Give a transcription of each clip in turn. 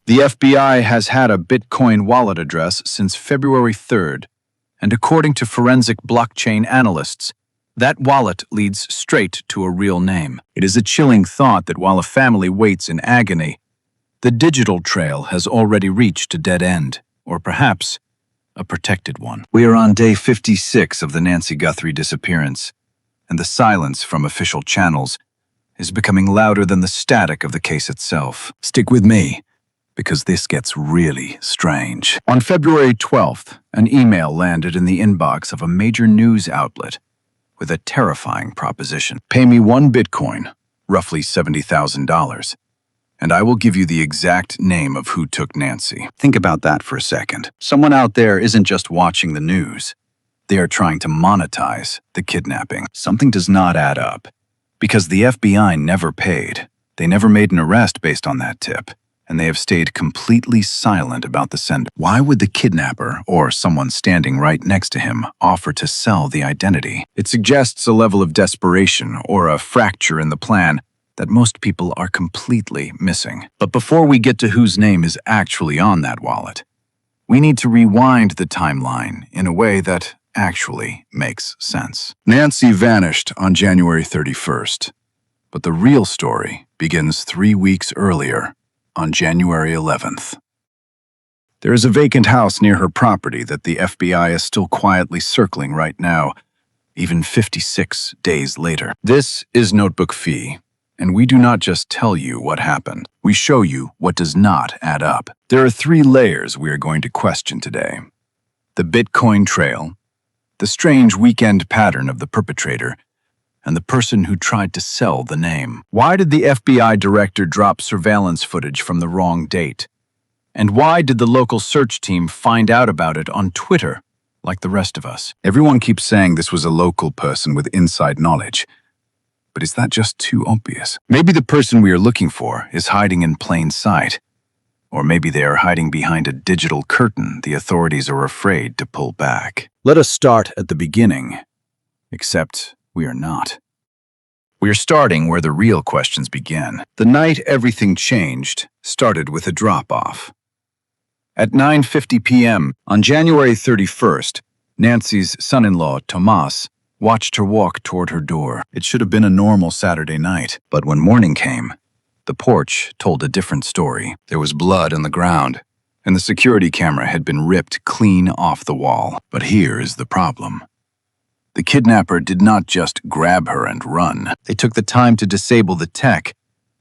The FBI has had a Bitcoin wallet address since February 3rd, and according to forensic blockchain analysts, that wallet leads straight to a real name. It is a chilling thought that while a family waits in agony, the digital trail has already reached a dead end, or perhaps a protected one. We are on day 56 of the Nancy Guthrie disappearance, and the silence from official channels is becoming louder than the static of the case itself. Stick with me, because this gets really strange. On February 12th, an email landed in the inbox of a major news outlet with a terrifying proposition. Pay me 1 Bitcoin, roughly $70,000, and I will give you the exact name of who took Nancy. Think about that for a second. Someone out there isn't just watching the news. They are trying to monetize the kidnapping. Something does not add up, because the FBI never paid. They never made an arrest based on that tip, and they have stayed completely silent about the sender. Why would the kidnapper, or someone standing right next to him, offer to sell the identity? It suggests a level of desperation or a fracture in the plan that most people are completely missing. But before we get to whose name is actually on that wallet, we need to rewind the timeline in a way that actually makes sense. Nancy vanished on January 31st, but the real story begins 3 weeks earlier, on January 11th. There is a vacant house near her property that the FBI is still quietly circling right now, even 56 days later. This is Notebook Fee, and we do not just tell you what happened. We show you what does not add up. There are 3 layers we are going to question today: the Bitcoin trail, the strange weekend pattern of the perpetrator, and the person who tried to sell the name. Why did the FBI director drop surveillance footage from the wrong date? And why did the local search team find out about it on Twitter, like the rest of us? Everyone keeps saying this was a local person with inside knowledge. But is that just too obvious? Maybe the person we are looking for is hiding in plain sight. Or maybe they are hiding behind a digital curtain the authorities are afraid to pull back. Let us start at the beginning. Except we are not. We are starting where the real questions begin. The night everything changed started with a drop-off. At 9:50 p.m. on January 31st, Nancy's son-in-law, Tomas, watched her walk toward her door. It should have been a normal Saturday night, but when morning came, the porch told a different story. There was blood on the ground, and the security camera had been ripped clean off the wall. But here is the problem. The kidnapper did not just grab her and run. They took the time to disable the tech,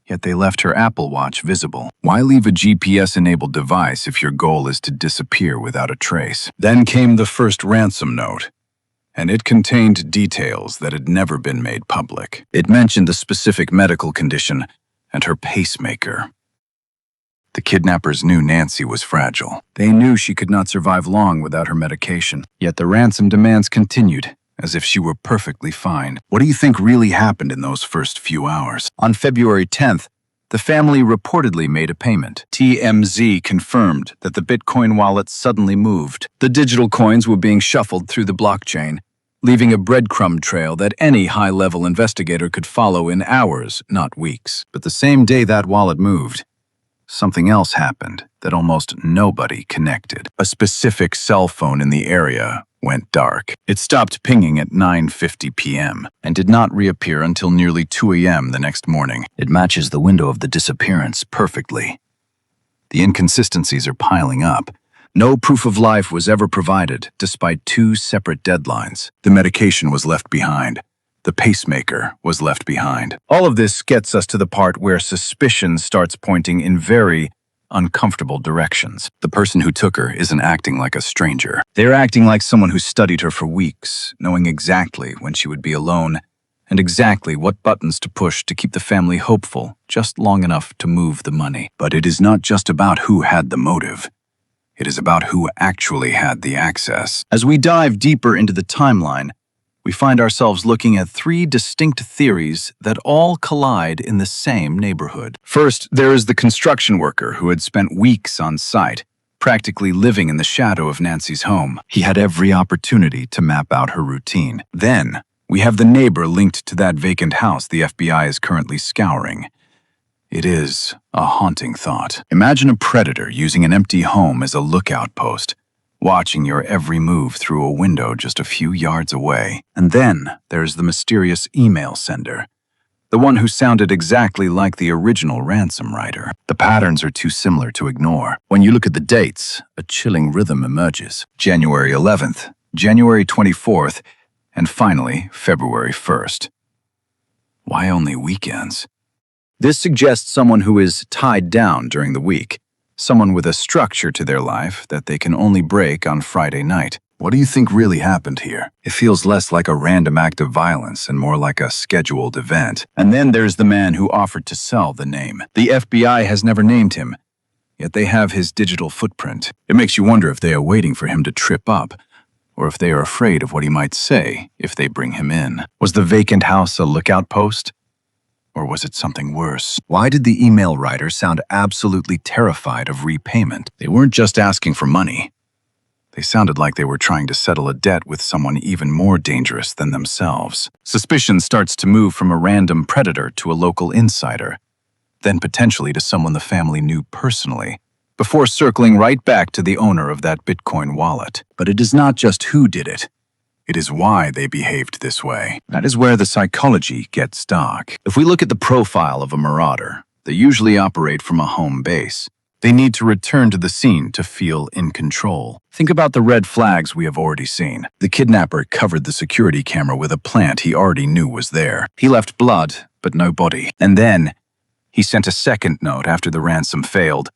yet they left her Apple Watch visible. Why leave a GPS-enabled device if your goal is to disappear without a trace? Then came the first ransom note, and it contained details that had never been made public. It mentioned the specific medical condition and her pacemaker. The kidnappers knew Nancy was fragile. They knew she could not survive long without her medication, yet the ransom demands continued, as if she were perfectly fine. What do you think really happened in those first few hours? On February 10th, the family reportedly made a payment. TMZ confirmed that the Bitcoin wallet suddenly moved. The digital coins were being shuffled through the blockchain, leaving a breadcrumb trail that any high-level investigator could follow in hours, not weeks. But the same day that wallet moved, something else happened that almost nobody connected. A specific cell phone in the area went dark. It stopped pinging at 9:50 p.m. and did not reappear until nearly 2 a.m. the next morning. It matches the window of the disappearance perfectly. The inconsistencies are piling up. No proof of life was ever provided, despite 2 separate deadlines. The medication was left behind. The pacemaker was left behind. All of this gets us to the part where suspicion starts pointing in very uncomfortable directions. The person who took her isn't acting like a stranger. They're acting like someone who studied her for weeks, knowing exactly when she would be alone and exactly what buttons to push to keep the family hopeful just long enough to move the money. But it is not just about who had the motive. It is about who actually had the access. As we dive deeper into the timeline, we find ourselves looking at 3 distinct theories that all collide in the same neighborhood. First, there is the construction worker who had spent weeks on site, practically living in the shadow of Nancy's home. He had every opportunity to map out her routine. Then, we have the neighbor linked to that vacant house the FBI is currently scouring. It is a haunting thought. Imagine a predator using an empty home as a lookout post, watching your every move through a window just a few yards away. And then there's the mysterious email sender, the one who sounded exactly like the original ransom writer. The patterns are too similar to ignore. When you look at the dates, a chilling rhythm emerges. January 11th, January 24th, and finally, February 1st. Why only weekends? This suggests someone who is tied down during the week, someone with a structure to their life that they can only break on Friday night. What do you think really happened here? It feels less like a random act of violence and more like a scheduled event. And then there's the man who offered to sell the name. The FBI has never named him, yet they have his digital footprint. It makes you wonder if they are waiting for him to trip up, or if they are afraid of what he might say if they bring him in. Was the vacant house a lookout post? Or was it something worse? Why did the email writer sound absolutely terrified of repayment? They weren't just asking for money. They sounded like they were trying to settle a debt with someone even more dangerous than themselves. Suspicion starts to move from a random predator to a local insider, then potentially to someone the family knew personally, before circling right back to the owner of that Bitcoin wallet. But it is not just who did it. It is why they behaved this way. That is where the psychology gets dark. If we look at the profile of a marauder, they usually operate from a home base. They need to return to the scene to feel in control. Think about the red flags we have already seen. The kidnapper covered the security camera with a plant he already knew was there. He left blood, but no body. And then, he sent a second note after the ransom failed,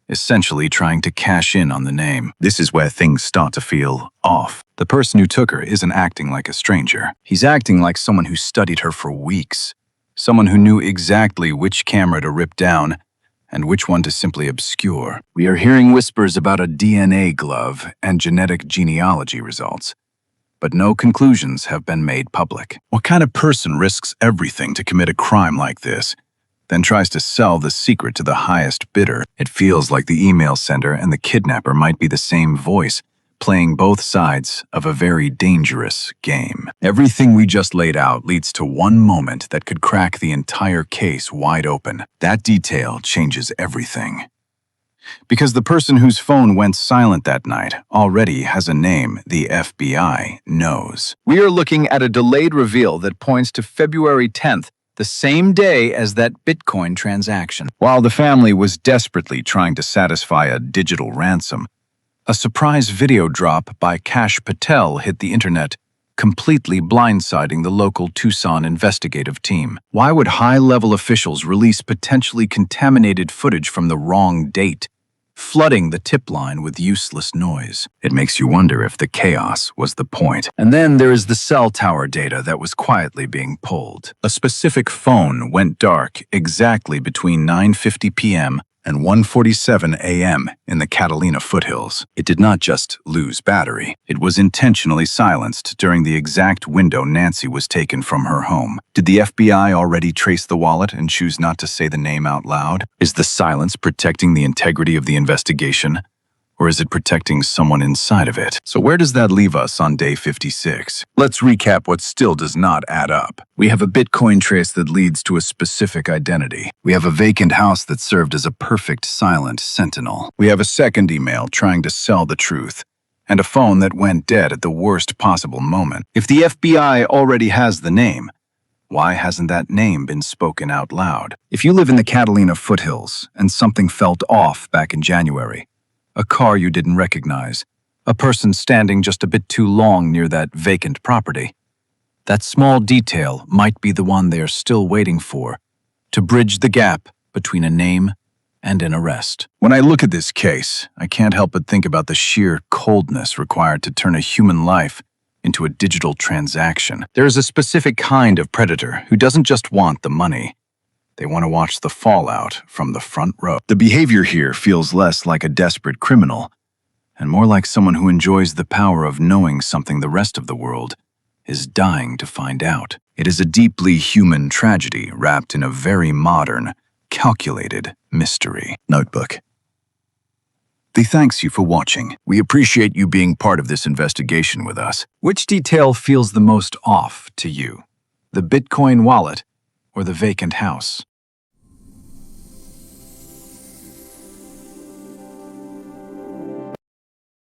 essentially trying to cash in on the name. This is where things start to feel off. The person who took her isn't acting like a stranger. He's acting like someone who studied her for weeks. Someone who knew exactly which camera to rip down and which one to simply obscure. We are hearing whispers about a DNA glove and genetic genealogy results, but no conclusions have been made public. What kind of person risks everything to commit a crime like this, then tries to sell the secret to the highest bidder? It feels like the email sender and the kidnapper might be the same voice, playing both sides of a very dangerous game. Everything we just laid out leads to one moment that could crack the entire case wide open. That detail changes everything. Because the person whose phone went silent that night already has a name the FBI knows. We are looking at a delayed reveal that points to February 10th, the same day as that Bitcoin transaction. While the family was desperately trying to satisfy a digital ransom, a surprise video drop by Kash Patel hit the internet, completely blindsiding the local Tucson investigative team. Why would high-level officials release potentially contaminated footage from the wrong date, flooding the tip line with useless noise? It makes you wonder if the chaos was the point. And then there is the cell tower data that was quietly being pulled. A specific phone went dark exactly between 9:50 p.m. and 1:47 a.m. in the Catalina foothills. It did not just lose battery. It was intentionally silenced during the exact window Nancy was taken from her home. Did the FBI already trace the wallet and choose not to say the name out loud? Is the silence protecting the integrity of the investigation? Or is it protecting someone inside of it? So where does that leave us on day 56? Let's recap what still does not add up. We have a Bitcoin trace that leads to a specific identity. We have a vacant house that served as a perfect silent sentinel. We have a second email trying to sell the truth, and a phone that went dead at the worst possible moment. If the FBI already has the name, why hasn't that name been spoken out loud? If you live in the Catalina foothills and something felt off back in January, a car you didn't recognize, a person standing just a bit too long near that vacant property, that small detail might be the one they are still waiting for to bridge the gap between a name and an arrest. When I look at this case, I can't help but think about the sheer coldness required to turn a human life into a digital transaction. There is a specific kind of predator who doesn't just want the money. They want to watch the fallout from the front row. The behavior here feels less like a desperate criminal and more like someone who enjoys the power of knowing something the rest of the world is dying to find out. It is a deeply human tragedy wrapped in a very modern, calculated mystery. Notebook. Thanks you for watching. We appreciate you being part of this investigation with us. Which detail feels the most off to you? The Bitcoin wallet or the vacant house?